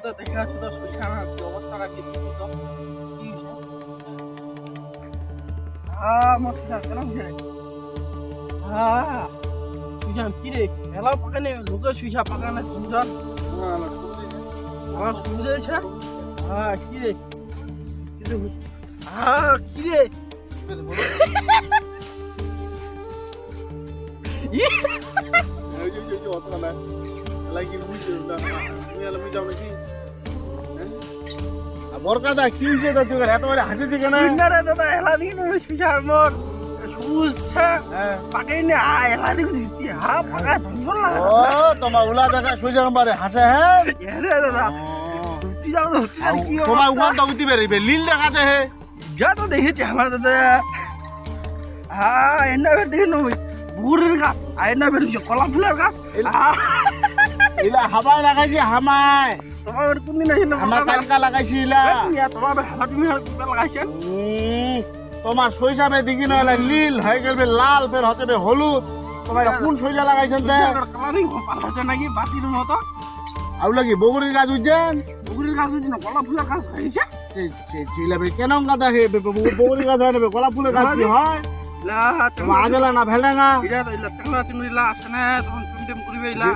তো দেখে আসো তো সুইসানা কি অবস্থা রাখি তো কি হইছে মশলা কেন হইছে সুইসান কি রে এলা পাকানে লোকে সুইসা পাকানে সুন্দর আমার সুবিধা হয়েছে কি রে কি রে বরকাদা কি হয়েছে তোর এতবারে হাসিছে কেন দাদা এলা দিকে সুইসার মোর সুইসা পাকাই না এলা দিকে দিতি পাকা ঝনঝন লাগে ও তোমার উলা দেখা সুইসা আমারে হাসে হ্যাঁ দাদা তুই যাও তো কি তোমার উমান তো উঠি বেরিবে লীল দেখাতে হে যা তো দেখেছি আমার দাদা এনা বের দেখে নই বুড়ের গাছ আর এনা বের কলা ফুলের গাছ ইলা হাবাই লাগাইছি হামাই তোমার কোন দিন আসেন আমার কালকা লাগাইছি ইলা তোমার হালা তুমি লাগাইছেন তোমার সইসাবে দিকি নইলে নীল হয়ে গেলবে লাল ফের হতে হলুদ তোমার কোন সইসা লাগাইছেন তে কালারিং পাল্টাছে নাকি বাতির মতো আউলা কি বগুড়ির গাছ উঠছেন বগুড়ির গাছ হচ্ছে না কলা ফুলের গাছ হয়েছে ছিলাবে কেন গাদা হে বগুড়ি গাছ হয় না গোলাপ ফুলের গাছ কি হয় লা তোমার আজলা না ভেলডাঙ্গা এটা তো ইলা চাংলা চিংড়ি লা আসে না তখন টুমটেম করিবে ইলা